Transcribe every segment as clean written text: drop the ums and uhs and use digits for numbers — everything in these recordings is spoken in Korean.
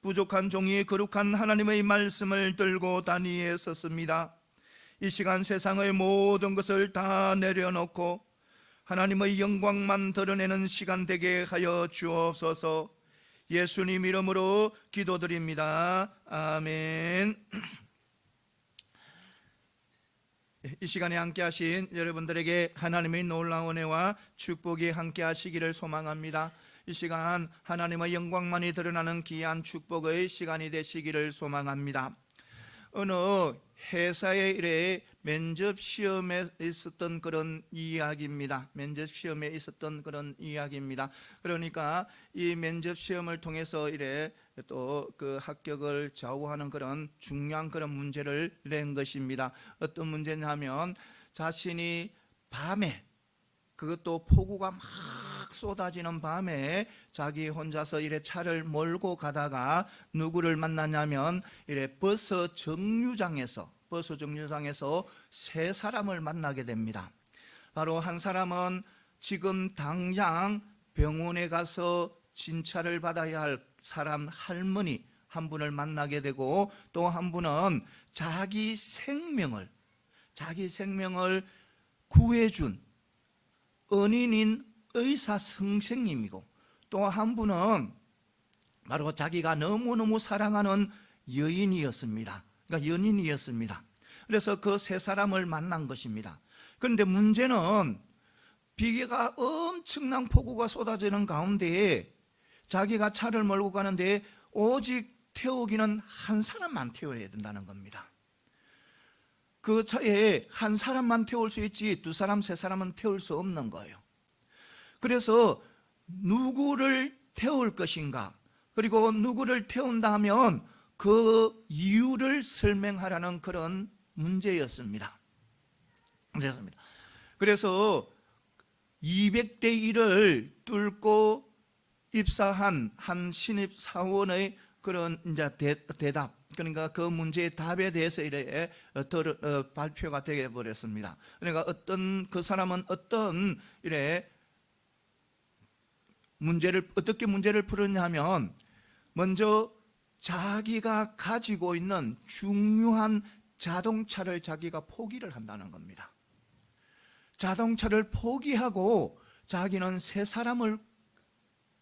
부족한 종이 거룩한 하나님의 말씀을 들고 단위에 섰습니다. 이 시간 세상의 모든 것을 다 내려놓고 하나님의 영광만 드러내는 시간 되게 하여 주옵소서. 예수님 이름으로 기도드립니다. 아멘. 이 시간에 함께 하신 여러분들에게 하나님의 놀라운 은혜와 축복이 함께 하시기를 소망합니다. 이 시간 하나님의 영광만이 드러나는 귀한 축복의 시간이 되시기를 소망합니다. 어느 회사의 일에 면접 시험에 있었던 그런 이야기입니다. 면접 시험에 있었던 그런 이야기입니다. 그러니까 이 면접 시험을 통해서 이래 또 그 합격을 좌우하는 그런 중요한 그런 문제를 낸 것입니다. 어떤 문제냐면 자신이 밤에, 그것도 폭우가 막 쏟아지는 밤에 자기 혼자서 이래 차를 몰고 가다가 누구를 만나냐면 이래 버스 정류장에서 세 사람을 만나게 됩니다. 바로 한 사람은 지금 당장 병원에 가서 진찰을 받아야 할 사람 할머니 한 분을 만나게 되고, 또 한 분은 자기 생명을 구해준 은인인 의사 선생님이고, 또 한 분은 바로 자기가 너무너무 사랑하는 여인이었습니다. 그러니까 연인이었습니다. 그래서 그 세 사람을 만난 것입니다. 그런데 문제는 비가 엄청난 폭우가 쏟아지는 가운데 자기가 차를 몰고 가는데 오직 태우기는 한 사람만 태워야 된다는 겁니다. 그 차에 한 사람만 태울 수 있지 두 사람, 세 사람은 태울 수 없는 거예요. 그래서 누구를 태울 것인가, 그리고 누구를 태운다 하면 그 이유를 설명하라는 그런 문제였습니다. 그래서 200대 1을 뚫고 입사한 한 신입사원의 그런 이제 대답, 그러니까 그 문제의 답에 대해서 이래 발표가 되어 버렸습니다. 그러니까 그 사람은 어떤 이래 어떻게 문제를 풀었냐면, 먼저 자기가 가지고 있는 중요한 자동차를 자기가 포기를 한다는 겁니다. 자동차를 포기하고 자기는 세 사람을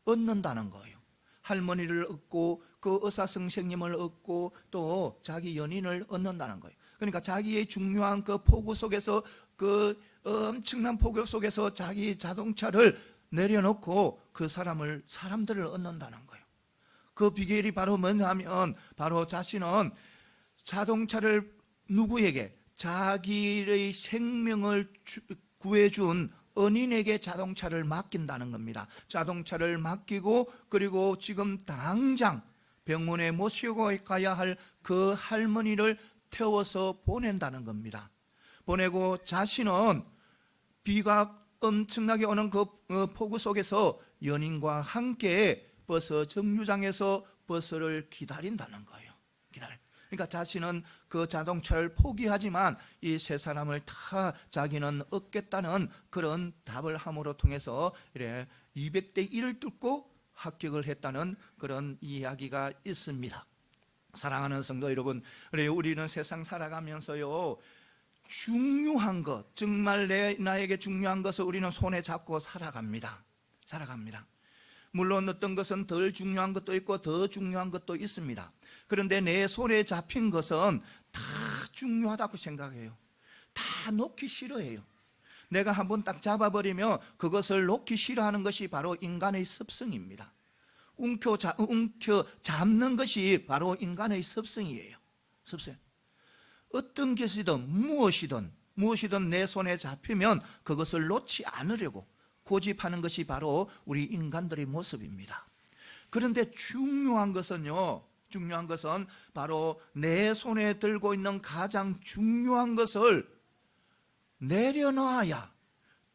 얻는다는 거예요. 할머니를 얻고 그 의사 선생님을 얻고 또 자기 연인을 얻는다는 거예요. 그러니까 자기의 중요한 그 폭우 속에서, 그 엄청난 폭우 속에서 자기 자동차를 내려놓고 그 사람들을 얻는다는 거예요. 그 비결이 바로 뭐냐면, 바로 자신은 자동차를 누구에게? 자기의 생명을 구해준 은인에게 자동차를 맡긴다는 겁니다. 자동차를 맡기고, 그리고 지금 당장 병원에 모시고 가야 할 그 할머니를 태워서 보낸다는 겁니다. 보내고 자신은 비가 엄청나게 오는 그 폭우 속에서 연인과 함께 버스 정류장에서 버스를 기다린다는 거예요. 그러니까 자신은 그 자동차를 포기하지만 이 세 사람을 다 자기는 얻겠다는 그런 답을 함으로 통해서 이래 200대 1을 뚫고 합격을 했다는 그런 이야기가 있습니다. 사랑하는 성도 여러분, 우리는 세상 살아가면서요, 중요한 것, 정말 나에게 중요한 것을 우리는 손에 잡고 살아갑니다. 물론 어떤 것은 덜 중요한 것도 있고 더 중요한 것도 있습니다. 그런데 내 손에 잡힌 것은 다 중요하다고 생각해요. 다 놓기 싫어해요. 내가 한번 딱 잡아버리면 그것을 놓기 싫어하는 것이 바로 인간의 습성입니다. 움켜 잡는 것이 바로 인간의 습성이에요. 어떤 것이든 무엇이든 내 손에 잡히면 그것을 놓지 않으려고 고집하는 것이 바로 우리 인간들의 모습입니다. 그런데 중요한 것은 바로 내 손에 들고 있는 가장 중요한 것을 내려놔야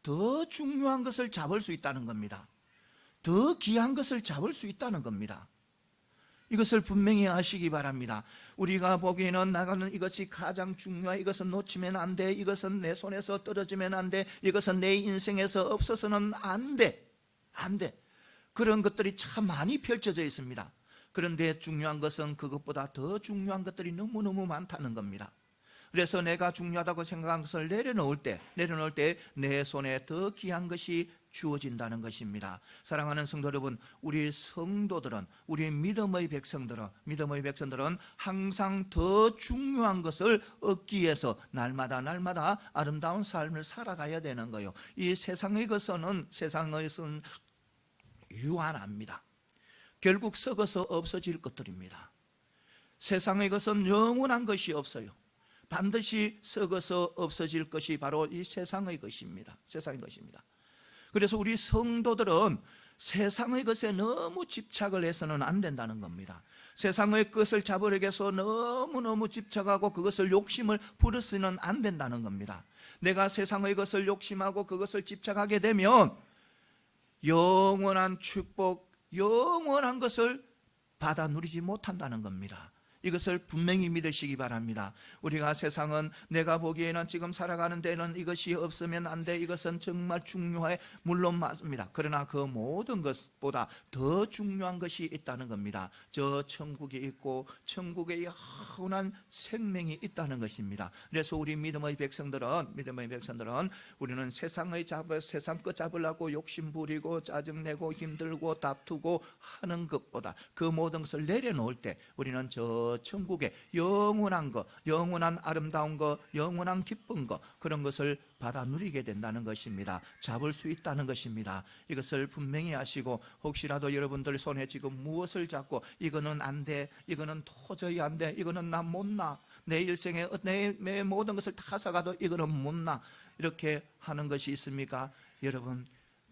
더 중요한 것을 잡을 수 있다는 겁니다. 더 귀한 것을 잡을 수 있다는 겁니다. 이것을 분명히 아시기 바랍니다. 우리가 보기에는 나가는 이것이 가장 중요해, 이것은 놓치면 안 돼, 이것은 내 손에서 떨어지면 안 돼, 이것은 내 인생에서 없어서는 안 돼. 그런 것들이 참 많이 펼쳐져 있습니다. 그런데 중요한 것은 그것보다 더 중요한 것들이 너무너무 많다는 겁니다. 그래서 내가 중요하다고 생각한 것을 내려놓을 때 내 손에 더 귀한 것이 주어진다는 것입니다. 사랑하는 성도 여러분, 우리 성도들은, 우리 믿음의 백성들은 항상 더 중요한 것을 얻기 위해서 날마다 아름다운 삶을 살아가야 되는 거예요. 이 세상의 것은 유한합니다. 결국 썩어서 없어질 것들입니다. 세상의 것은 영원한 것이 없어요. 반드시 썩어서 없어질 것이 바로 이 세상의 것입니다. 그래서 우리 성도들은 세상의 것에 너무 집착을 해서는 안 된다는 겁니다. 세상의 것을 잡으려고 해서 너무너무 집착하고 그것을 욕심을 부려서는 안 된다는 겁니다. 내가 세상의 것을 욕심하고 그것을 집착하게 되면 영원한 축복, 영원한 것을 받아 누리지 못한다는 겁니다. 이것을 분명히 믿으시기 바랍니다. 우리가 세상은 내가 보기에는 지금 살아가는 데는 이것이 없으면 안 돼, 이것은 정말 중요해, 물론 맞습니다. 그러나 그 모든 것보다 더 중요한 것이 있다는 겁니다. 저 천국이 있고 천국에 영원한 생명이 있다는 것입니다. 그래서 우리 믿음의 백성들은 우리는 세상 것 잡으려고 욕심 부리고 짜증내고 힘들고 다투고 하는 것보다 그 모든 것을 내려놓을 때 우리는 저 천국의 영원한 것, 영원한 아름다운 것, 영원한 기쁜 것, 그런 것을 받아 누리게 된다는 것입니다. 잡을 수 있다는 것입니다. 이것을 분명히 아시고, 혹시라도 여러분들 손에 지금 무엇을 잡고 이거는 안 돼, 이거는 도저히 안 돼, 이거는 나 못나, 내 일생에 내 모든 것을 다 사가도 이거는 못나, 이렇게 하는 것이 있습니까? 여러분,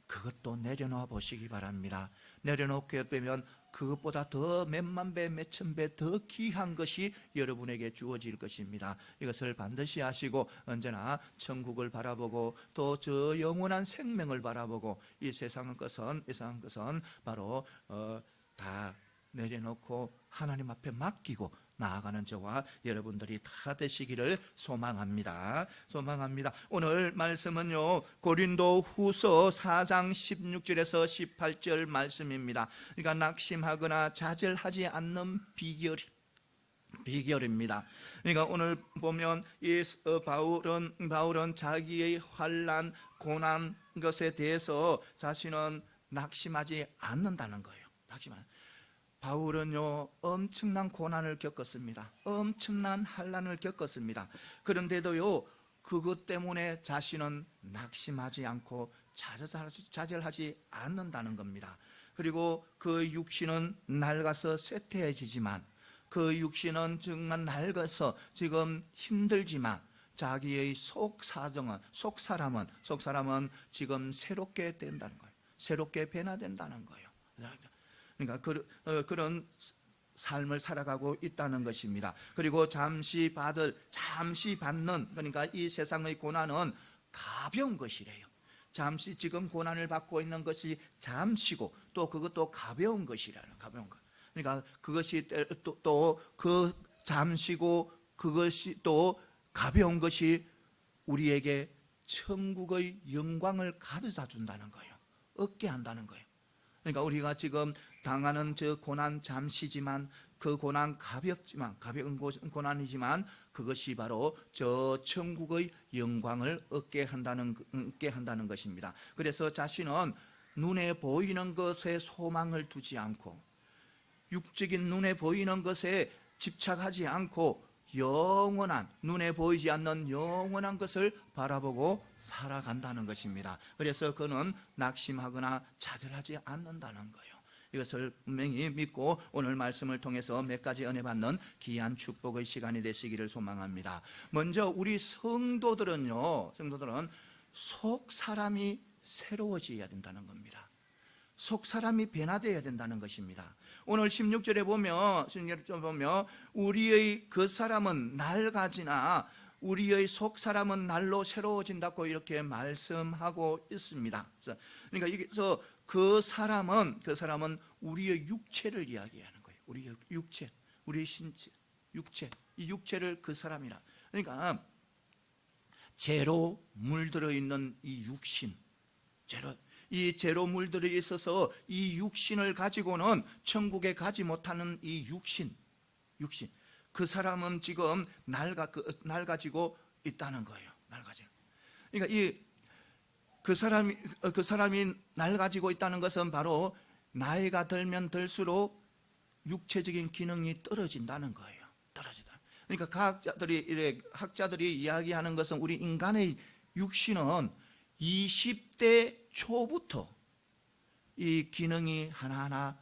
그것도 내려놓아 보시기 바랍니다. 내려놓게 되면 그것보다 더 몇만 배, 몇천 배 더 귀한 것이 여러분에게 주어질 것입니다. 이것을 반드시 아시고 언제나 천국을 바라보고 또 저 영원한 생명을 바라보고 이 세상 것은 바로 다 내려놓고 하나님 앞에 맡기고 나아가는 저와 여러분들이 다 되시기를 소망합니다. 오늘 말씀은요, 고린도 후서 4장 16절에서 18절 말씀입니다. 그러니까 낙심하거나 좌절하지 않는 비결입니다. 그러니까 오늘 보면 이 바울은 자기의 환난, 고난 것에 대해서 자신은 낙심하지 않는다는 거예요. 바울은요, 엄청난 고난을 겪었습니다. 엄청난 환난을 겪었습니다. 그런데도요, 그것 때문에 자신은 낙심하지 않고 좌절하지 않는다는 겁니다. 그리고 그 육신은 낡아서 쇠퇴해지지만, 그 육신은 정말 낡아서 지금 힘들지만 자기의 속사람은 지금 새롭게 된다는 거예요. 새롭게 변화된다는 거예요. 그러니까 그런 삶을 살아가고 있다는 것입니다. 그리고 잠시 받는, 그러니까 이 세상의 고난은 가벼운 것이래요. 잠시 지금 고난을 받고 있는 것이 잠시고 또 그것도 가벼운 것이라는, 가벼운 것. 그러니까 그것이 또 그 잠시고 그것이 또 가벼운 것이 우리에게 천국의 영광을 가져다 준다는 거예요. 얻게 한다는 거예요. 그러니까 우리가 지금 당하는 저 고난 잠시지만 그 고난 가벼운 고난이지만 그것이 바로 저 천국의 영광을 얻게 한다는 것입니다. 그래서 자신은 눈에 보이는 것에 소망을 두지 않고 육적인 눈에 보이는 것에 집착하지 않고 영원한, 눈에 보이지 않는 영원한 것을 바라보고 살아간다는 것입니다. 그래서 그는 낙심하거나 좌절하지 않는다는 거예요. 이것을 분명히 믿고 오늘 말씀을 통해서 몇 가지 은혜 받는 귀한 축복의 시간이 되시기를 소망합니다. 먼저 우리 성도들은 속 사람이 새로워져야 된다는 겁니다. 속 사람이 변화되어야 된다는 것입니다. 오늘 16절에 보면 우리의 그 사람은 낡아지나 우리의 속 사람은 날로 새로워진다고 이렇게 말씀하고 있습니다. 그러니까 여기서 그 사람은 우리의 육체를 이야기하는 거예요. 우리의 육체, 우리의 신체, 이 육체를 그 사람이라. 그러니까 죄로 물들어 있는 이 육신, 이 제로물들이 있어서 이 육신을 가지고는 천국에 가지 못하는 이 육신, 그 사람은 지금 낡아지고 있다는 거예요. 낡아지는. 그러니까 그 사람이 낡아지고 있다는 것은 바로 나이가 들면 들수록 육체적인 기능이 떨어진다는 거예요. 떨어진다. 그러니까 학자들이 이야기하는 것은 우리 인간의 육신은 20대 초부터 이 기능이 하나하나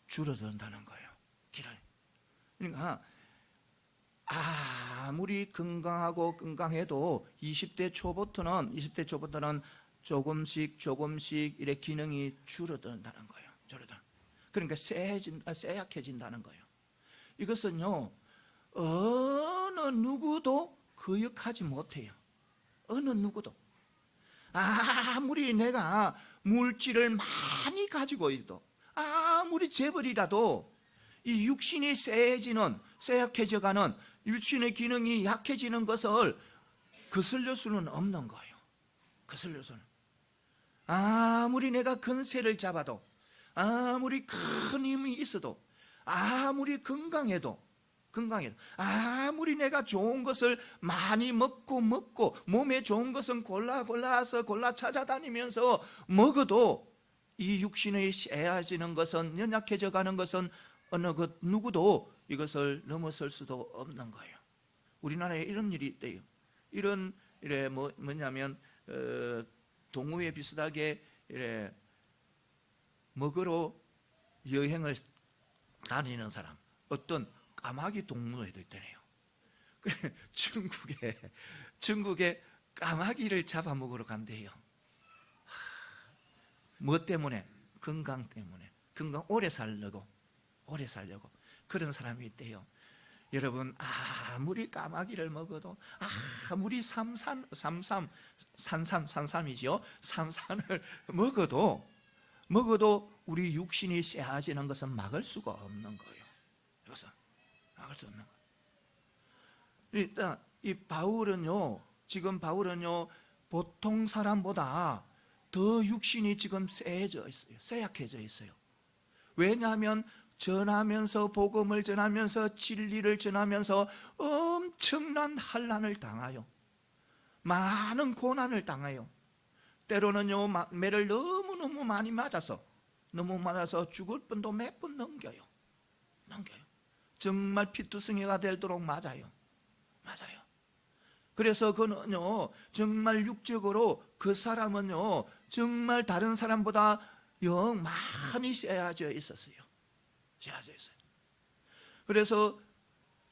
줄어든다는 거예요. 그러니까 아무리 건강해도 20대 초부터는 조금씩 이렇게 기능이 줄어든다는 거예요. 그러니까 쇠약해진다는 거예요. 이것은요, 어느 누구도 거역하지 못해요. 어느 누구도. 아무리 내가 물질을 많이 가지고 있어도, 아무리 재벌이라도 이 육신이 쇠약해져가는, 육신의 기능이 약해지는 것을 거슬릴 수는 없는 거예요. 거슬릴 수는. 아무리 내가 근세를 잡아도, 아무리 큰 힘이 있어도, 아무리 건강해도, 아무리 내가 좋은 것을 많이 먹고 몸에 좋은 것은 골라 찾아다니면서 먹어도 이 육신의 쇠해지는 것은, 연약해져 가는 것은 어느 것 누구도 이것을 넘어설 수도 없는 거예요. 우리나라에 이런 일이 있대요. 뭐냐면 동호회 비슷하게 먹으러 여행을 다니는 사람, 어떤 까마귀 동물에도 있더래요. 중국에 까마귀를 잡아먹으러 간대요. 뭐 때문에? 건강 때문에. 오래 살려고 그런 사람이 있대요. 여러분, 아무리 까마귀를 먹어도, 아무리 산삼이죠. 산삼을 먹어도 우리 육신이 쇠해지는 것은 막을 수가 없는 거예요. 여기서 막을 수 없는 거예요. 일단 이 바울은요, 보통 사람보다 더 육신이 지금 쇠약해져 있어요. 왜냐하면 복음을 전하면서 진리를 전하면서 엄청난 환난을 당하여, 많은 고난을 당하여, 때로는요 매를 너무 많이 맞아서 죽을 뻔도 몇 번 넘겨요. 정말 피투성이가 되도록 맞아요. 그래서 그는요, 정말 육적으로 그 사람은요, 정말 다른 사람보다 많이 쇠해져 있었어요. 그래서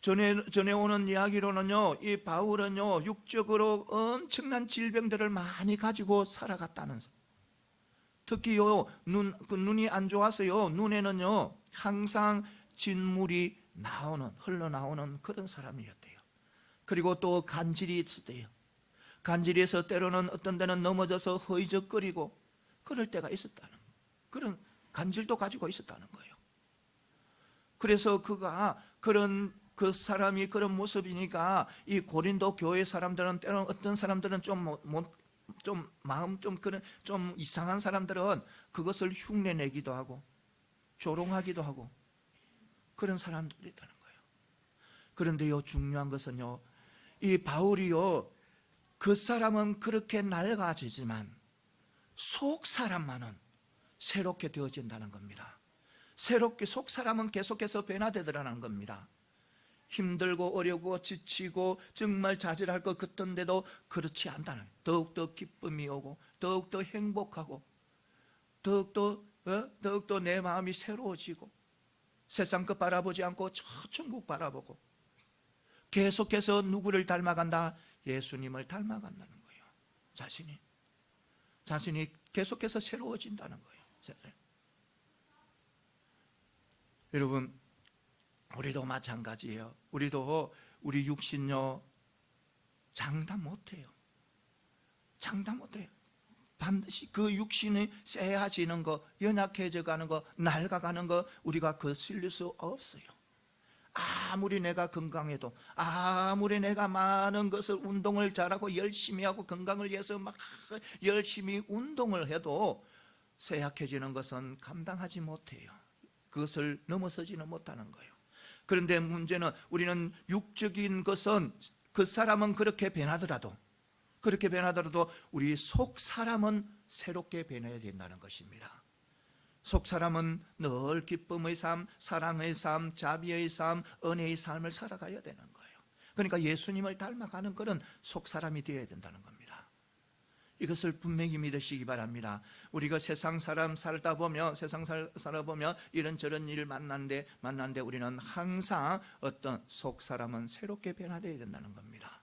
전에 오는 이야기로는요, 이 바울은요, 육적으로 엄청난 질병들을 많이 가지고 살아갔다는, 특히요, 눈이 안 좋아서요, 눈에는요, 항상 진물이 흘러나오는 그런 사람이었대요. 그리고 또 간질이 있었대요. 간질에서 때로는 어떤 데는 넘어져서 허이적거리고 그럴 때가 있었다는, 그런 간질도 가지고 있었다는 거예요. 그래서 그 사람이 그런 모습이니까 이 고린도 교회 사람들은, 때로는 어떤 사람들은 마음 좀 이상한 사람들은 그것을 흉내내기도 하고 조롱하기도 하고 그런 사람들이 있다는 거예요. 그런데요, 중요한 것은요, 이 바울이요, 그 사람은 그렇게 낡아지지만 속 사람만은 새롭게 되어진다는 겁니다. 속 사람은 계속해서 변화되더라는 겁니다. 힘들고 어렵고 지치고 정말 좌절할 것 같은데도 그렇지 않다는, 더욱더 기쁨이 오고 더욱더 행복하고 더욱더 내 마음이 새로워지고 세상 것 바라보지 않고 저 천국 바라보고 계속해서 누구를 닮아간다? 예수님을 닮아간다는 거예요. 자신이 계속해서 새로워진다는 거예요. 여러분, 우리도 마찬가지예요. 우리 육신요, 장담 못해요. 반드시 그 육신이 쇠해지는 거, 연약해져 가는 거, 낡아가는 거 우리가 거슬릴 수 없어요. 아무리 내가 건강해도, 아무리 내가 많은 것을 운동을 잘하고 열심히 하고 건강을 위해서 막 열심히 운동을 해도 쇠약해지는 것은 감당하지 못해요. 그것을 넘어서지는 못하는 거예요. 그런데 문제는 우리는 육적인 것은 그 사람은 그렇게 변하더라도 우리 속 사람은 새롭게 변해야 된다는 것입니다. 속 사람은 늘 기쁨의 삶, 사랑의 삶, 자비의 삶, 은혜의 삶을 살아가야 되는 거예요. 그러니까 예수님을 닮아가는 것은 속 사람이 되어야 된다는 겁니다. 이것을 분명히 믿으시기 바랍니다. 우리가 세상 사람 살다 보면 이런저런 일 만난데 우리는 항상 어떤 속 사람은 새롭게 변화되어야 된다는 겁니다.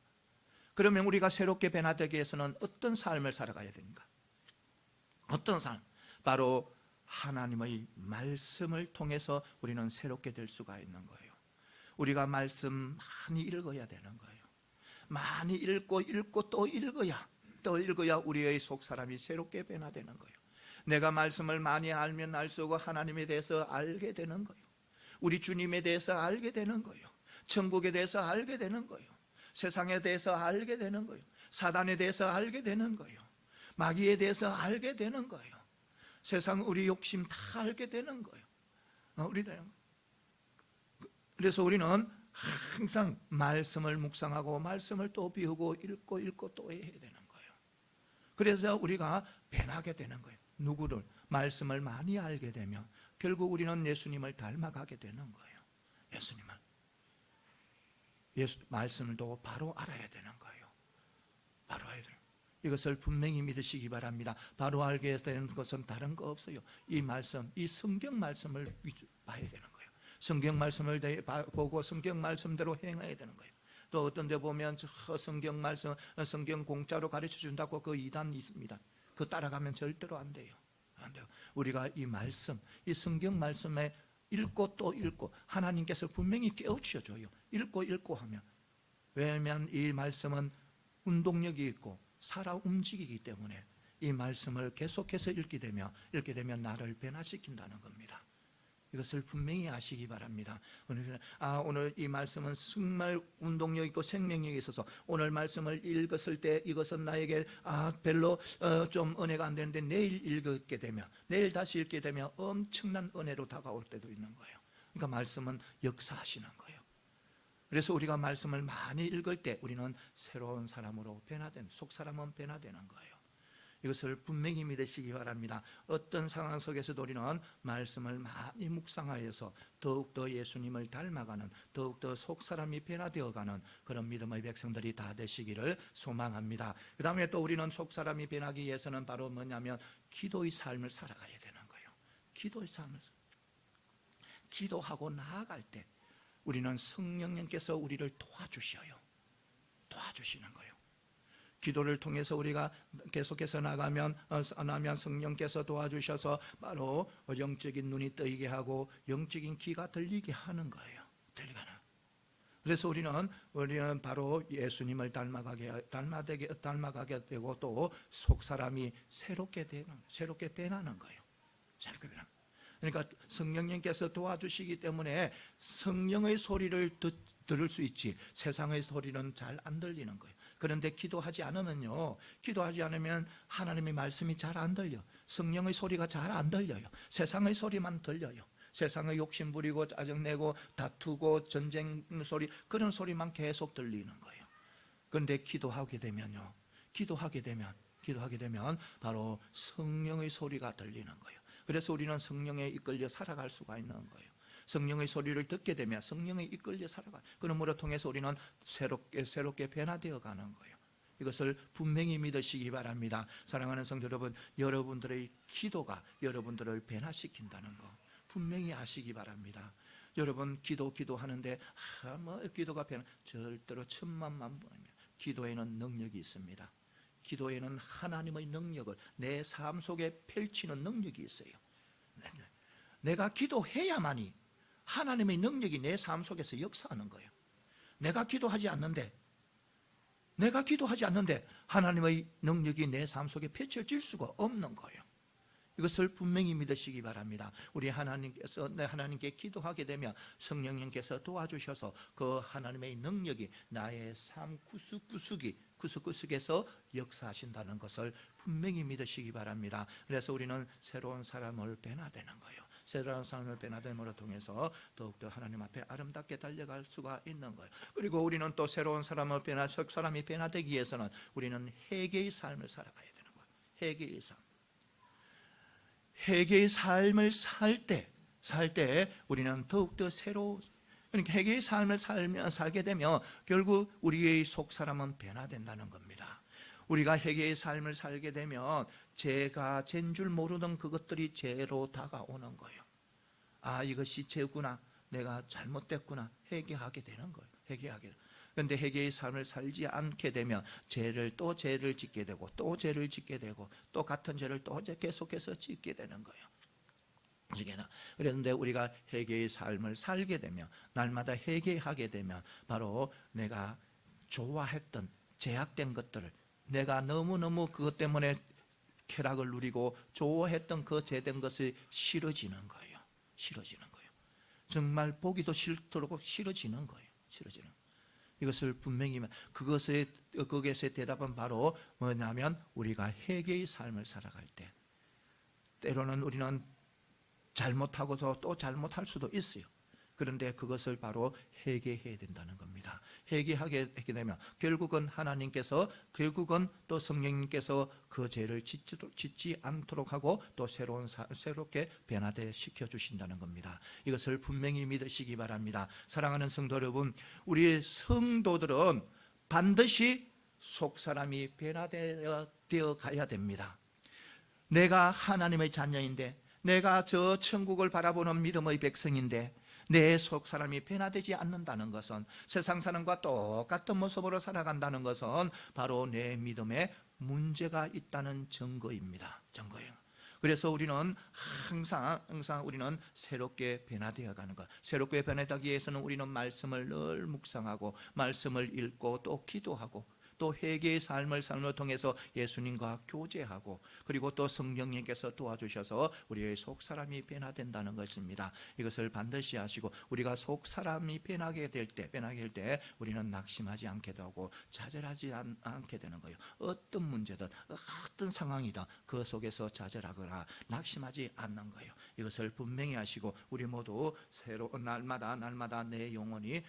그러면 우리가 새롭게 변화되기 위해서는 어떤 삶을 살아가야 됩니까? 어떤 삶? 바로 하나님의 말씀을 통해서 우리는 새롭게 될 수가 있는 거예요. 우리가 말씀 많이 읽어야 되는 거예요. 많이 읽고 또 읽어야 우리의 속 사람이 새롭게 변화되는 거예요. 내가 말씀을 많이 알면 알수록 하나님에 대해서 알게 되는 거예요. 우리 주님에 대해서 알게 되는 거예요. 천국에 대해서 알게 되는 거예요. 세상에 대해서 알게 되는 거예요. 사단에 대해서 알게 되는 거예요. 마귀에 대해서 알게 되는 거예요. 세상 우리 욕심 다 알게 되는 거예요. 그래서 우리는 항상 말씀을 묵상하고 말씀을 또 비우고 읽고 또 해야 되는 거예요. 그래서 우리가 변하게 되는 거예요. 누구를? 말씀을 많이 알게 되면 결국 우리는 예수님을 닮아가게 되는 거예요. 말씀을 또 바로 알아야 되는 거예요. 바로 알아야 돼요. 이것을 분명히 믿으시기 바랍니다. 바로 알게 되는 것은 다른 거 없어요. 이 말씀, 이 성경 말씀을 봐야 되는 거예요. 성경 말씀을 보고 성경 말씀대로 행해야 되는 거예요. 또 어떤 데 보면 성경 말씀, 성경 공짜로 가르쳐 준다고 그 이단 있습니다. 그 따라가면 절대로 안 돼요. 우리가 이 말씀, 이 성경 말씀에 읽고 또 읽고 하나님께서 분명히 깨우쳐 줘요. 읽고 하면. 왜냐하면 이 말씀은 운동력이 있고 살아 움직이기 때문에 이 말씀을 계속해서 읽게 되면 나를 변화시킨다는 겁니다. 이것을 분명히 아시기 바랍니다. 오늘 이 말씀은 정말 운동력 있고 생명력이 있어서 오늘 말씀을 읽었을 때 이것은 나에게 별로 좀 은혜가 안 되는데 내일 다시 읽게 되면 엄청난 은혜로 다가올 때도 있는 거예요. 그러니까 말씀은 역사하시는 거예요. 그래서 우리가 말씀을 많이 읽을 때 우리는 새로운 사람으로 속 사람은 변화되는 거예요. 이것을 분명히 믿으시기 바랍니다. 어떤 상황 속에서도 우리는 말씀을 많이 묵상하여서 더욱더 예수님을 닮아가는, 더욱더 속사람이 변화되어가는 그런 믿음의 백성들이 다 되시기를 소망합니다. 그 다음에 또 우리는 속사람이 변하기 위해서는 바로 뭐냐면 기도의 삶을 살아가야 되는 거예요. 기도의 삶을 기도하고 나아갈 때 우리는 성령님께서 우리를 도와주시는 거예요. 기도를 통해서 우리가 계속해서 나가면 성령께서 도와주셔서 바로 영적인 눈이 뜨이게 하고 영적인 귀가 들리게 하는 거예요. 그래서 우리는 바로 예수님을 닮아가게 되고 또 속사람이 새롭게 변하는 거예요. 그러니까 성령님께서 도와주시기 때문에 성령의 소리를 들을 수 있지 세상의 소리는 잘 안 들리는 거예요. 그런데 기도하지 않으면 하나님의 말씀이 잘 안 들려. 성령의 소리가 잘 안 들려요. 세상의 소리만 들려요. 세상의 욕심 부리고 짜증내고 다투고 전쟁 소리, 그런 소리만 계속 들리는 거예요. 그런데 기도하게 되면 바로 성령의 소리가 들리는 거예요. 그래서 우리는 성령에 이끌려 살아갈 수가 있는 거예요. 성령의 소리를 듣게 되면 성령에 이끌려 살아가요. 그러므로 통해서 우리는 새롭게 변화되어 가는 거예요. 이것을 분명히 믿으시기 바랍니다. 사랑하는 성도 여러분, 여러분들의 기도가 여러분들을 변화시킨다는 거 분명히 아시기 바랍니다. 여러분 기도하는데 기도가 절대로 천만만 번이면 기도에는 능력이 있습니다. 기도에는 하나님의 능력을 내 삶 속에 펼치는 능력이 있어요. 내가 기도해야만이 하나님의 능력이 내 삶 속에서 역사하는 거예요. 내가 기도하지 않는데 하나님의 능력이 내 삶 속에 펼쳐질 수가 없는 거예요. 이것을 분명히 믿으시기 바랍니다. 우리 하나님께 기도하게 되면 성령님께서 도와주셔서 그 하나님의 능력이 나의 삶 구석구석이 구석구석에서 역사하신다는 것을 분명히 믿으시기 바랍니다. 그래서 우리는 새로운 사람을 변화되는 거예요. 새로운 사람을 변화됨으로 통해서 더욱더 하나님 앞에 아름답게 달려갈 수가 있는 거예요. 그리고 우리는 또 새로운 사람을 사람이 변화되기 위해서는 우리는 회개의 삶을 살아가야 되는 거예요. 회개의 삶. 회개의 삶을 살 때 우리는 더욱더 새로운, 그러니까 회개의 삶을 살게 되면 결국 우리의 속 사람은 변화된다는 겁니다. 우리가 회개의 삶을 살게 되면 죄가 죄인 줄 모르던 그것들이 죄로 다가오는 거예요. 아, 이것이 죄구나, 내가 잘못됐구나, 회개하게 되는 거예요. 그런데 회개의 삶을 살지 않게 되면 죄를 짓게 되고 또 죄를 짓게 되고 또 같은 죄를 또 계속해서 짓게 되는 거예요. 그런데 우리가 회개의 삶을 살게 되면, 날마다 회개하게 되면 바로 내가 좋아했던 제약된 것들을, 내가 너무너무 그것 때문에 쾌락을 누리고 좋아했던 그 죄된 것이 싫어지는 거예요. 정말 보기도 싫도록 싫어지는 거예요. 이것을 분명히, 거기에서의 대답은 바로 뭐냐면, 우리가 회개의 삶을 살아갈 때 때로는 우리는 잘못하고서 또 잘못할 수도 있어요. 그런데 그것을 바로 회개해야 된다는 겁니다. 회개하게 되면 결국은 결국은 또 성령님께서 그 죄를 짓지 않도록 하고 또 새롭게 변화되 시켜주신다는 겁니다. 이것을 분명히 믿으시기 바랍니다. 사랑하는 성도 여러분, 우리 성도들은 반드시 속사람이 변화되어 가야 됩니다. 내가 하나님의 자녀인데, 내가 저 천국을 바라보는 믿음의 백성인데 내 속사람이 변화되지 않는다는 것은, 세상 사람과 똑같은 모습으로 살아간다는 것은 바로 내 믿음에 문제가 있다는 증거예요. 그래서 우리는 항상 우리는 새롭게 변화되어 가는 것. 새롭게 변화되기 위해서는 우리는 말씀을 늘 묵상하고 말씀을 읽고 또 기도하고 또 회개의 삶을 통해서 예수님과 교제하고, 그리고 또 성령님께서 도와주셔서 우리의 속사람이 변화된다는 것입니다. 이것을 반드시 하시고, 우리가 속사람이 변하게 될 때 우리는 낙심하지 않게 되고 좌절하지 않게 되는 거예요. 어떤 문제든 어떤 상황이든 그 속에서 좌절하거나 낙심하지 않는 거예요. 이것을 분명히 하시고, 우리 모두 날마다 내 영혼이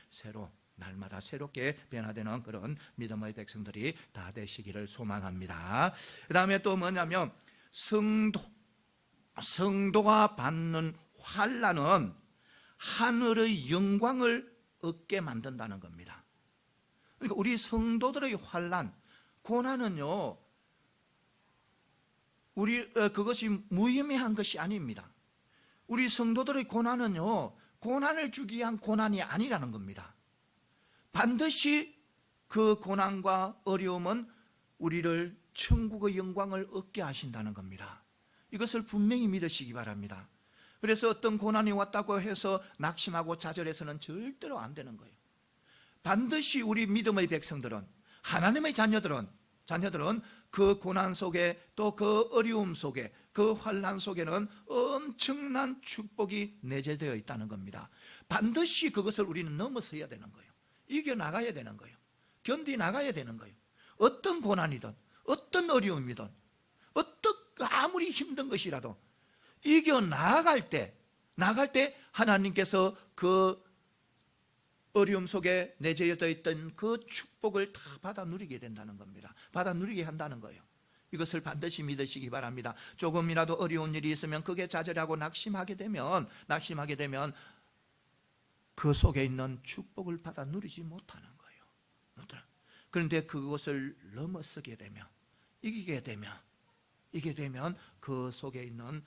날마다 새롭게 변화되는 그런 믿음의 백성들이 다 되시기를 소망합니다. 그 다음에 또 뭐냐면, 성도가 받는 환난은 하늘의 영광을 얻게 만든다는 겁니다. 그러니까 우리 성도들의 환난, 고난은요, 그것이 무의미한 것이 아닙니다. 우리 성도들의 고난은요, 고난을 주기 위한 고난이 아니라는 겁니다. 반드시 그 고난과 어려움은 우리를 천국의 영광을 얻게 하신다는 겁니다. 이것을 분명히 믿으시기 바랍니다. 그래서 어떤 고난이 왔다고 해서 낙심하고 좌절해서는 절대로 안 되는 거예요. 반드시 우리 믿음의 백성들은, 하나님의 자녀들은 그 고난 속에, 또 그 어려움 속에, 그 환난 속에는 엄청난 축복이 내재되어 있다는 겁니다. 반드시 그것을 우리는 넘어서야 되는 거예요. 이겨나가야 되는 거예요. 견디나가야 되는 거예요. 어떤 고난이든 어떤 어려움이든 아무리 힘든 것이라도 이겨나갈 때 하나님께서 그 어려움 속에 내재되어 있던 그 축복을 다 받아 누리게 된다는 겁니다. 받아 누리게 한다는 거예요. 이것을 반드시 믿으시기 바랍니다. 조금이라도 어려운 일이 있으면 그게 좌절하고 낙심하게 되면 그 속에 있는 축복을 받아 누리지 못하는 거예요. 그런데 그것을 넘어서게 되면, 이기게 되면 그 속에 있는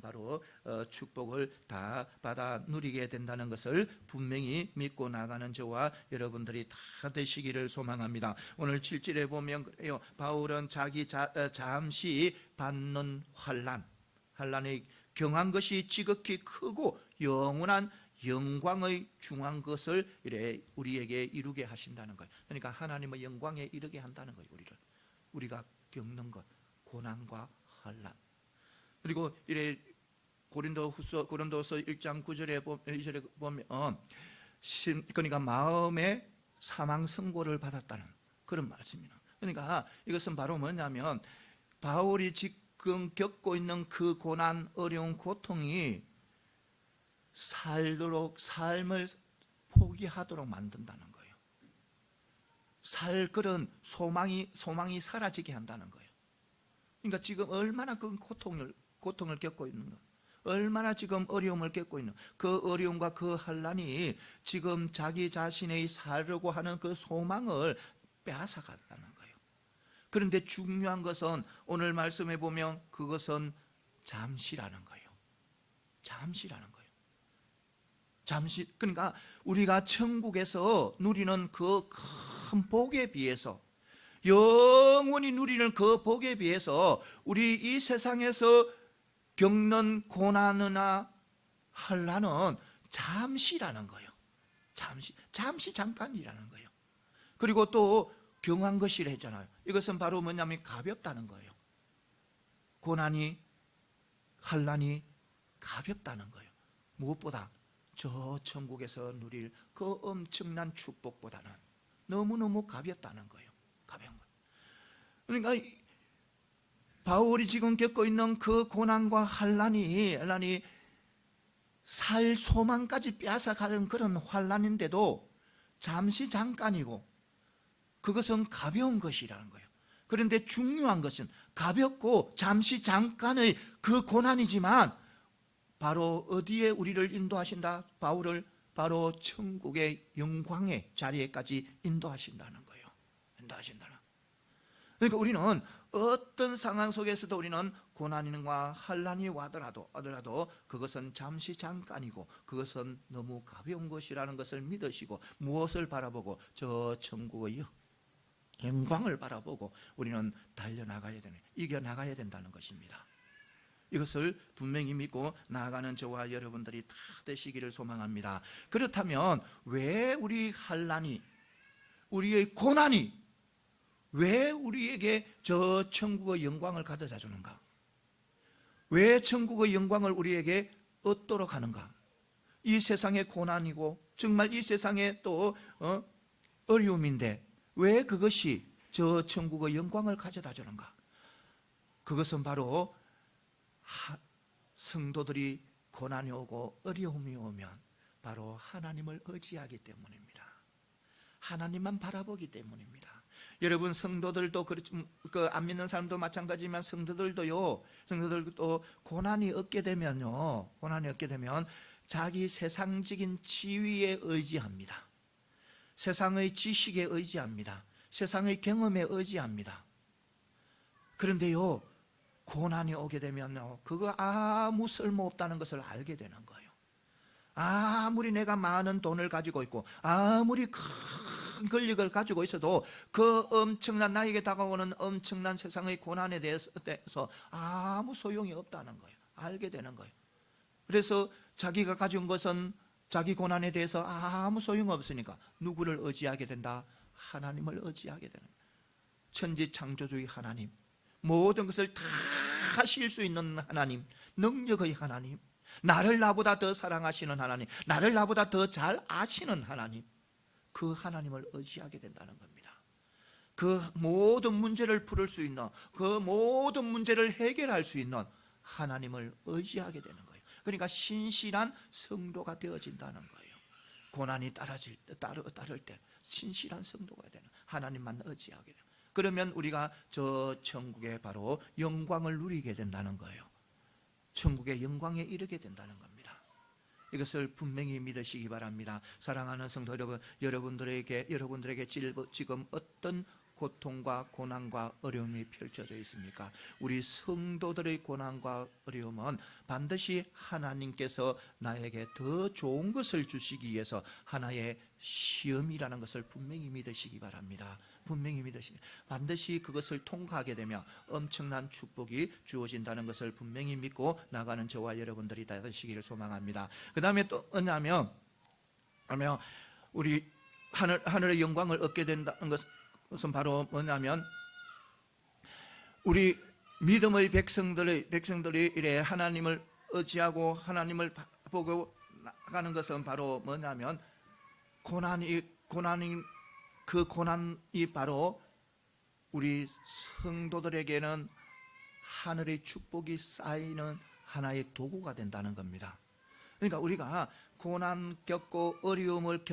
바로 축복을 다 받아 누리게 된다는 것을 분명히 믿고 나가는 저와 여러분들이 다 되시기를 소망합니다. 오늘 7절에 보면 그래요. 바울은 자기 잠시 받는 환난이 경한 것이 지극히 크고 영원한 영광의 중한 것을 우리에게 이루게 하신다는 거예요. 그러니까 하나님의 영광에 이르게 한다는 거예요. 우리가 겪는 것, 고난과 환난. 그리고 고린도서 1장 9절에 보면 그러니까 마음에 사망 선고를 받았다는 그런 말씀입니다. 그러니까 이것은 바로 뭐냐면 바울이 지금 겪고 있는 그 고난, 어려운 고통이 살도록 삶을 포기하도록 만든다는 거예요. 살 그런 소망이 사라지게 한다는 거예요. 그러니까 지금 얼마나 그 고통을 겪고 있는가, 얼마나 지금 어려움을 겪고 있는 그 어려움과 그 환난이 지금 자기 자신의 살려고 하는 그 소망을 빼앗아간다는 거예요. 그런데 중요한 것은 오늘 말씀해 보면 그것은 잠시라는 거예요. 잠시라는 거예요. 잠시. 그러니까 우리가 천국에서 누리는 그 큰 복에 비해서, 영원히 누리는 그 복에 비해서 우리 이 세상에서 겪는 고난이나 환난은 잠시라는 거예요. 잠시 잠깐이라는 거예요. 그리고 또 경한 것이라 했잖아요. 이것은 바로 뭐냐면 가볍다는 거예요. 고난이, 환난이 가볍다는 거예요. 무엇보다 저 천국에서 누릴 그 엄청난 축복보다는 너무너무 가볍다는 거예요. 가벼운 거예요. 그러니까 바울이 지금 겪고 있는 그 고난과 환난이 살 소망까지 빼앗아가는 그런 환난인데도 잠시 잠깐이고 그것은 가벼운 것이라는 거예요. 그런데 중요한 것은 가볍고 잠시 잠깐의 그 고난이지만 바로 어디에 우리를 인도하신다? 바울을 바로 천국의 영광의 자리에까지 인도하신다는 거예요. 인도하신다는. 그러니까 우리는 어떤 상황 속에서도 우리는 고난과 환난이 와더라도 그것은 잠시 잠깐이고 그것은 너무 가벼운 것이라는 것을 믿으시고 무엇을 바라보고 저 천국의 영광을 바라보고 우리는 달려나가야 되는, 이겨나가야 된다는 것입니다. 이것을 분명히 믿고 나아가는 저와 여러분들이 다 되시기를 소망합니다. 그렇다면 왜 우리 환난이, 우리의 고난이 왜 우리에게 저 천국의 영광을 가져다 주는가? 왜 천국의 영광을 우리에게 얻도록 하는가? 이 세상의 고난이고 정말 이 세상의 또 어려움인데 왜 그것이 저 천국의 영광을 가져다 주는가? 그것은 바로 성도들이 고난이 오고 어려움이 오면 바로 하나님을 의지하기 때문입니다. 하나님만 바라보기 때문입니다. 여러분, 성도들도 안 믿는 사람도 마찬가지지만 성도들도 고난이 얻게 되면 자기 세상적인 지위에 의지합니다. 세상의 지식에 의지합니다. 세상의 경험에 의지합니다. 그런데요, 고난이 오게 되면요, 그거 아무 쓸모없다는 것을 알게 되는 거예요. 아무리 내가 많은 돈을 가지고 있고 아무리 큰 권력을 가지고 있어도 그 엄청난, 나에게 다가오는 엄청난 세상의 고난에 대해서 아무 소용이 없다는 거예요. 알게 되는 거예요. 그래서 자기가 가진 것은, 자기 고난에 대해서 아무 소용없으니까 누구를 의지하게 된다? 하나님을 의지하게 되는 거예요. 천지창조주의 하나님, 모든 것을 다 하실 수 있는 하나님, 능력의 하나님, 나를 나보다 더 사랑하시는 하나님, 나를 나보다 더 잘 아시는 하나님, 그 하나님을 의지하게 된다는 겁니다. 그 모든 문제를 풀을 수 있는, 그 모든 문제를 해결할 수 있는 하나님을 의지하게 되는 거예요. 그러니까 신실한 성도가 되어진다는 거예요. 고난이 따를 때 신실한 성도가 되는, 하나님만 의지하게 되는. 그러면 우리가 저 천국의 바로 영광을 누리게 된다는 거예요. 천국의 영광에 이르게 된다는 겁니다. 이것을 분명히 믿으시기 바랍니다. 사랑하는 성도 여러분, 여러분들에게 지금 어떤 고통과 고난과 어려움이 펼쳐져 있습니까? 우리 성도들의 고난과 어려움은 반드시 하나님께서 나에게 더 좋은 것을 주시기 위해서 하나의 시험이라는 것을 분명히 믿으시기 바랍니다. 분명히 믿으시기, 반드시 그것을 통과하게 되면 엄청난 축복이 주어진다는 것을 분명히 믿고 나가는 저와 여러분들이 다 되시기를 소망합니다. 그 다음에 또 뭐냐면, 우리 하늘의 영광을 얻게 된다는 것은 바로 뭐냐면, 우리 믿음의 백성들이 이래 하나님을 의지하고 하나님을 보고 나가는 것은 바로 뭐냐면, 그 고난이 바로 우리 성도들에게는 하늘의 축복이 쌓이는 하나의 도구가 된다는 겁니다. 그러니까 우리가 고난 겪고 어려움을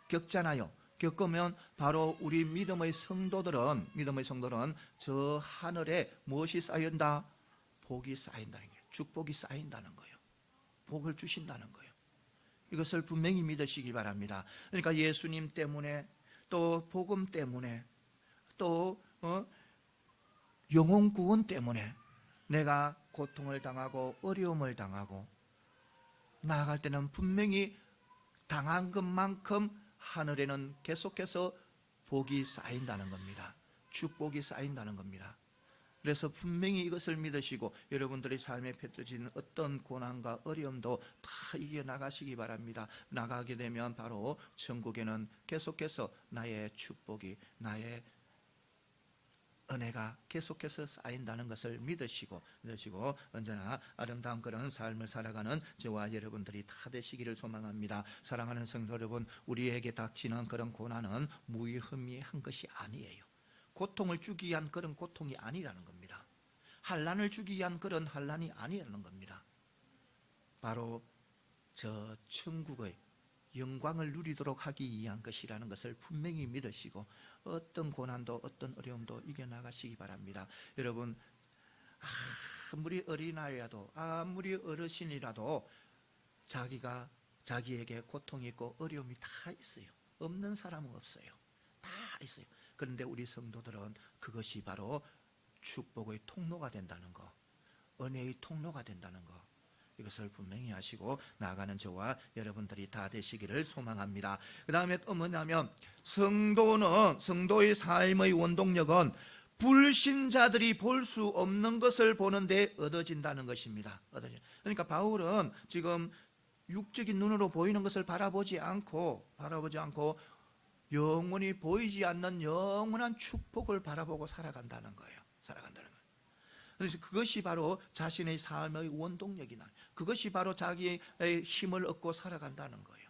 겪잖아요. 겪으면 바로 우리 믿음의 성도들은 저 하늘에 무엇이 쌓인다? 복이 쌓인다는 거예요. 축복이 쌓인다는 거예요. 복을 주신다는 거예요. 이것을 분명히 믿으시기 바랍니다. 그러니까 예수님 때문에, 또 복음 때문에, 또 영혼 구원 때문에 내가 고통을 당하고 어려움을 당하고 나아갈 때는 분명히 당한 것만큼 하늘에는 계속해서 복이 쌓인다는 겁니다. 축복이 쌓인다는 겁니다. 그래서 분명히 이것을 믿으시고 여러분들의 삶에 펼쳐지는 어떤 고난과 어려움도 다 이겨나가시기 바랍니다. 나가게 되면 바로 천국에는 계속해서 나의 축복이, 나의 은혜가 계속해서 쌓인다는 것을 믿으시고 언제나 아름다운 그런 삶을 살아가는 저와 여러분들이 다 되시기를 소망합니다. 사랑하는 성도 여러분, 우리에게 닥치는 그런 고난은 무의미한 것이 아니에요. 고통을 주기 위한 그런 고통이 아니라는 겁니다. 환난을 주기 위한 그런 환난이 아니라는 겁니다. 바로 저 천국의 영광을 누리도록 하기 위한 것이라는 것을 분명히 믿으시고 어떤 고난도 어떤 어려움도 이겨나가시기 바랍니다. 여러분, 아무리 어린아이라도 아무리 어르신이라도 자기에게 고통이 있고 어려움이 다 있어요. 없는 사람은 없어요. 다 있어요. 그런데 우리 성도들은 그것이 바로 축복의 통로가 된다는 거, 은혜의 통로가 된다는 거, 이것을 분명히 하시고 나아가는 저와 여러분들이 다 되시기를 소망합니다. 그 다음에 또 뭐냐면 성도의 삶의 원동력은 불신자들이 볼 수 없는 것을 보는데 얻어진다는 것입니다. 그러니까 바울은 지금 육적인 눈으로 보이는 것을 바라보지 않고 영원히 보이지 않는 영원한 축복을 바라보고 살아간다는 거예요. 그래서 그것이 바로 자신의 삶의 원동력이나 그것이 바로 자기의 힘을 얻고 살아간다는 거예요.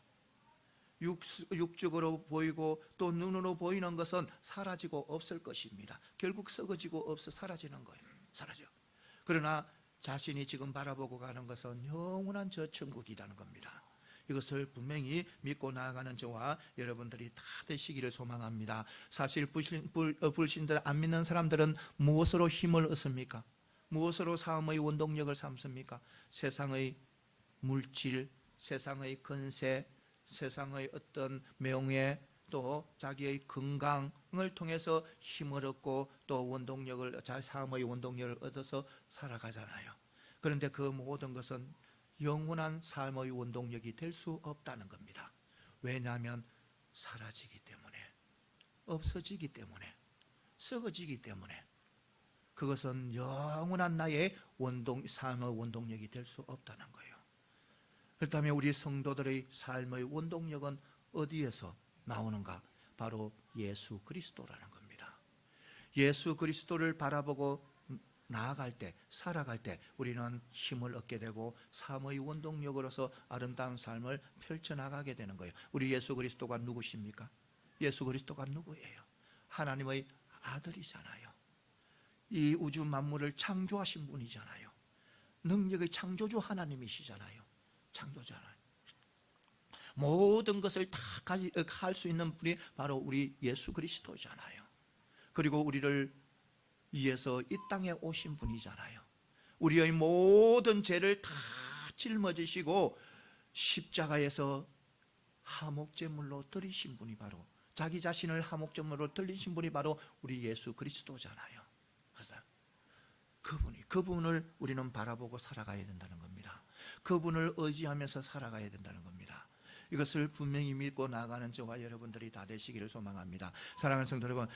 육적으로 보이고 또 눈으로 보이는 것은 사라지고 없을 것입니다. 결국 썩어지고 사라지는 거예요. 사라져. 그러나 자신이 지금 바라보고 가는 것은 영원한 저 천국이라는 겁니다. 이것을 분명히 믿고 나아가는 저와 여러분들이 다 되시기를 소망합니다. 사실 불신들 안 믿는 사람들은 무엇으로 힘을 얻습니까? 무엇으로 삶의 원동력을 삼습니까? 세상의 물질, 세상의 권세, 세상의 어떤 명예, 또 자기의 건강을 통해서 힘을 얻고 또 삶의 원동력을 얻어서 살아가잖아요. 그런데 그 모든 것은 영원한 삶의 원동력이 될 수 없다는 겁니다. 왜냐하면 사라지기 때문에, 없어지기 때문에, 썩어지기 때문에 그것은 영원한 나의 삶의 원동력이 될 수 없다는 거예요. 그렇다면 우리 성도들의 삶의 원동력은 어디에서 나오는가? 바로 예수 그리스도라는 겁니다. 예수 그리스도를 바라보고 나아갈 때, 살아갈 때 우리는 힘을 얻게 되고 삶의 원동력으로서 아름다운 삶을 펼쳐나가게 되는 거예요. 우리 예수 그리스도가 누구십니까? 예수 그리스도가 누구예요? 하나님의 아들이잖아요. 이 우주 만물을 창조하신 분이잖아요. 능력의 창조주 하나님이시잖아요. 창조잖아요. 모든 것을 다 할 수 있는 분이 바로 우리 예수 그리스도잖아요. 그리고 우리를 위해서 이 땅에 오신 분이잖아요. 우리의 모든 죄를 다 짊어지시고 십자가에서 화목제물로 드리신 분이 바로, 자기 자신을 화목제물로 드리신 분이 바로 우리 예수 그리스도잖아요. 그분을 우리는 바라보고 살아가야 된다는 겁니다. 그분을 의지하면서 살아가야 된다는 겁니다. 이것을 분명히 믿고 나아가는 저와 여러분들이 다 되시기를 소망합니다. 사랑하는 성도 여러분,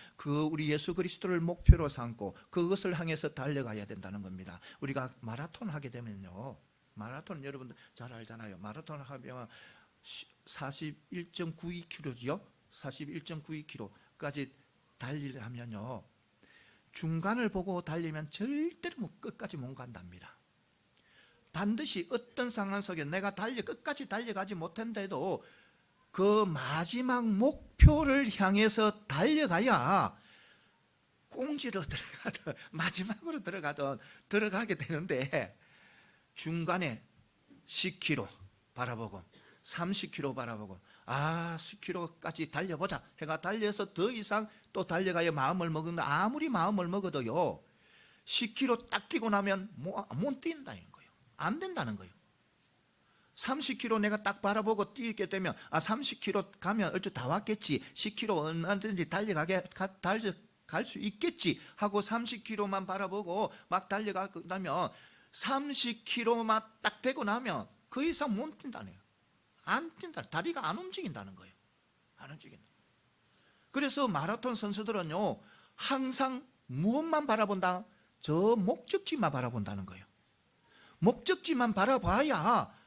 우리 예수 그리스도를 목표로 삼고 그것을 향해서 달려가야 된다는 겁니다. 우리가 마라톤 하게 되면요, 마라톤 여러분들 잘 알잖아요. 마라톤 하면 41.92km죠. 41.92km까지 달리려면요, 중간을 보고 달리면 절대로 끝까지 못 간답니다. 반드시 어떤 상황 속에 내가 끝까지 달려가지 못한데도 그 마지막 목표를 향해서 달려가야 꽁지로 들어가든 마지막으로 들어가게 되는데, 중간에 10km 바라보고 30km 바라보고 10km까지 달려보자 해가 달려서 더 이상 또 달려가야 마음을 먹는다. 아무리 마음을 먹어도요 10km 딱 뛰고 나면 못 뛴다는 거예요. 안 된다는 거예요. 30km 내가 딱 바라보고 뛰게 되면 30km 가면 얼추 다 왔겠지, 10km 얼마든지 달려갈 수 있겠지 하고 30km만 바라보고 막 달려가면 30km만 딱 되고 나면 그 이상 못 뛴다네요. 안 뛴다. 다리가 안 움직인다는 거예요. 안 움직인다. 그래서 마라톤 선수들은요 항상 무엇만 바라본다? 저 목적지만 바라본다는 거예요. 목적지만 바라봐야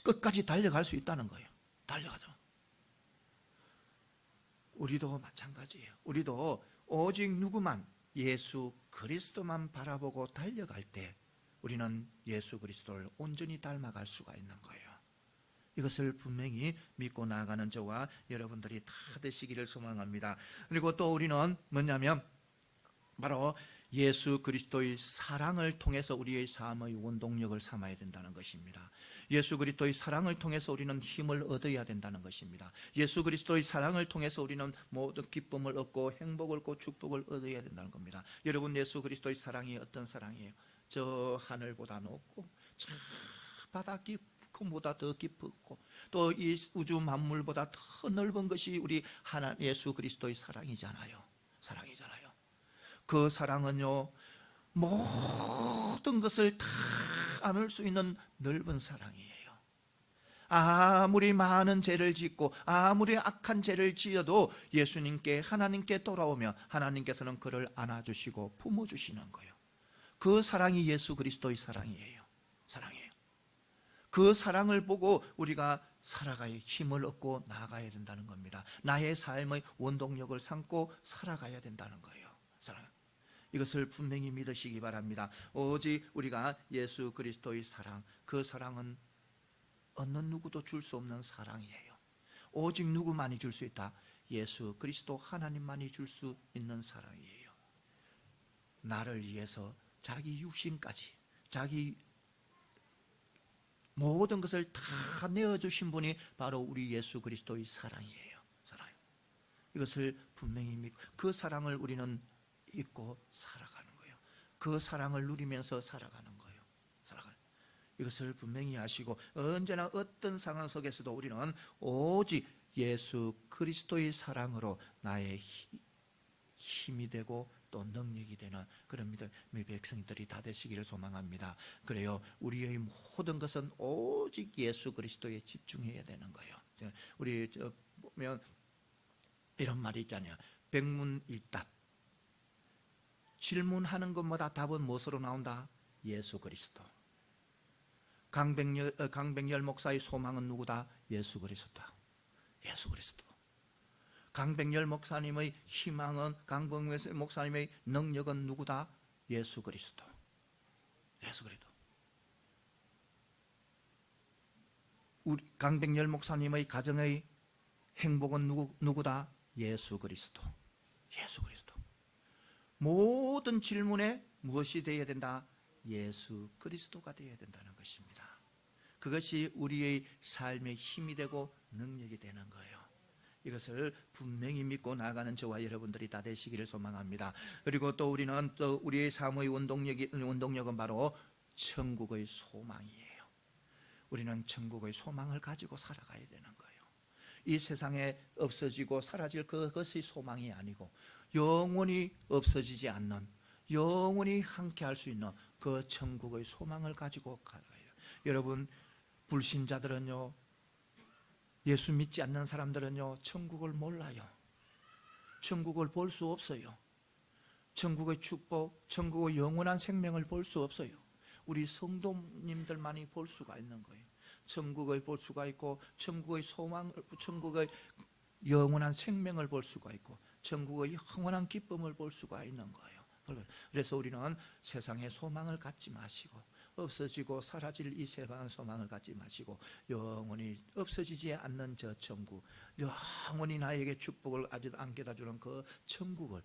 끝까지 달려갈 수 있다는 거예요. 달려가죠. 우리도 마찬가지예요. 우리도 오직 누구만, 예수 그리스도만 바라보고 달려갈 때 우리는 예수 그리스도를 온전히 닮아갈 수가 있는 거예요. 이것을 분명히 믿고 나아가는 저와 여러분들이 다 되시기를 소망합니다. 그리고 또 우리는 뭐냐면 바로 예수 그리스도의 사랑을 통해서 우리의 삶의 원동력을 삼아야 된다는 것입니다. 예수 그리스도의 사랑을 통해서 우리는 힘을 얻어야 된다는 것입니다. 예수 그리스도의 사랑을 통해서 우리는 모든 기쁨을 얻고 행복을 얻고 축복을 얻어야 된다는 겁니다. 여러분, 예수 그리스도의 사랑이 어떤 사랑이에요? 저 하늘보다 높고 저 바다 깊음보다 더 깊고 또 이 우주 만물보다 더 넓은 것이 우리 예수 그리스도의 사랑이잖아요. 사랑이잖아요. 그 사랑은요 모든 것을 다 안을 수 있는 넓은 사랑이에요. 아무리 많은 죄를 짓고 아무리 악한 죄를 지어도 예수님께, 하나님께 돌아오면 하나님께서는 그를 안아주시고 품어주시는 거예요. 그 사랑이 예수 그리스도의 사랑이에요. 사랑이에요. 그 사랑을 보고 우리가 살아가야 힘을 얻고 나아가야 된다는 겁니다. 나의 삶의 원동력을 삼고 살아가야 된다는 거예요. 사랑. 이것을 분명히 믿으시기 바랍니다. 오직 우리가 예수 그리스도의 사랑, 그 사랑은 어느 누구도 줄 수 없는 사랑이에요. 오직 누구만이 줄 수 있다? 예수 그리스도 하나님만이 줄 수 있는 사랑이에요. 나를 위해서 자기 육신까지, 자기 모든 것을 다 내어주신 분이 바로 우리 예수 그리스도의 사랑이에요. 사랑. 이것을 분명히 믿고 그 사랑을 우리는 잊고 살아가는 거예요. 그 사랑을 누리면서 살아가는 거예요. 이것을 분명히 아시고 언제나 어떤 상황 속에서도 우리는 오직 예수 그리스도의 사랑으로 나의 힘이 되고 또 능력이 되는 그런 믿음의 백성들이 다 되시기를 소망합니다. 그래요, 우리의 모든 것은 오직 예수 그리스도에 집중해야 되는 거예요. 우리 보면 이런 말이 있잖아요. 백문일답. 질문하는 것마다 답은 무엇으로 나온다? 예수 그리스도. 강백열 목사의 소망은 누구다? 예수 그리스도. 예수 그리스도. 강백열 목사님의 희망은, 강백열 목사님의 능력은 누구다? 예수 그리스도. 예수 그리스도. 우리 강백열 목사님의 가정의 행복은 누구다? 예수 그리스도. 예수 그리스도. 모든 질문에 무엇이 되어야 된다? 예수 그리스도가 되어야 된다는 것입니다. 그것이 우리의 삶의 힘이 되고 능력이 되는 거예요. 이것을 분명히 믿고 나아가는 저와 여러분들이 다 되시기를 소망합니다. 그리고 또 우리는 또 우리의 삶의 원동력은 바로 천국의 소망이에요. 우리는 천국의 소망을 가지고 살아가야 되는 거예요. 이 세상에 없어지고 사라질 그것이 소망이 아니고 영원히 없어지지 않는, 영원히 함께할 수 있는 그 천국의 소망을 가지고 가요. 여러분, 불신자들은요, 예수 믿지 않는 사람들은요 천국을 몰라요. 천국을 볼 수 없어요. 천국의 축복, 천국의 영원한 생명을 볼 수 없어요. 우리 성도님들만이 볼 수가 있는 거예요. 천국을 볼 수가 있고 천국의 소망, 천국의 영원한 생명을 볼 수가 있고 천국의 영원한 기쁨을 볼 수가 있는 거예요. 그래서 우리는 세상에 소망을 갖지 마시고, 없어지고 사라질 이 세상의 소망을 갖지 마시고 영원히 없어지지 않는 저 천국, 영원히 나에게 축복을 아직 안겨다 주는 그 천국을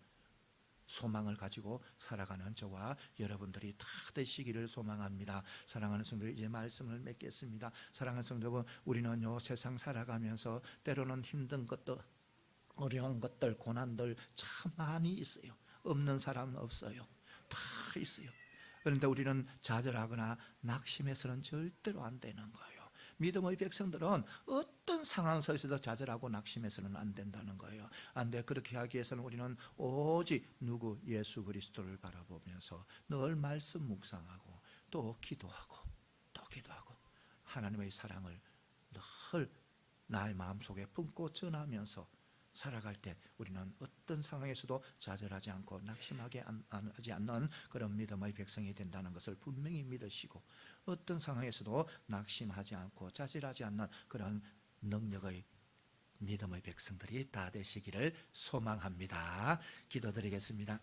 소망을 가지고 살아가는 저와 여러분들이 다 되시기를 소망합니다. 사랑하는 성도, 이제 말씀을 맺겠습니다. 사랑하는 성도 여러분, 우리는요 세상 살아가면서 때로는 힘든 것도, 어려운 것들, 고난들 참 많이 있어요. 없는 사람은 없어요. 다 있어요. 그런데 우리는 좌절하거나 낙심해서는 절대로 안 되는 거예요. 믿음의 백성들은 어떤 상황 속에서도 좌절하고 낙심해서는 안 된다는 거예요. 안 돼. 그렇게 하기 위해서는 우리는 오직 누구? 예수 그리스도를 바라보면서 늘 말씀 묵상하고 또 기도하고 하나님의 사랑을 늘 나의 마음속에 품고 전하면서 살아갈 때 우리는 어떤 상황에서도 좌절하지 않고 낙심하지 않는 그런 믿음의 백성이 된다는 것을 분명히 믿으시고, 어떤 상황에서도 낙심하지 않고 좌절하지 않는 그런 능력의 믿음의 백성들이 다 되시기를 소망합니다. 기도드리겠습니다.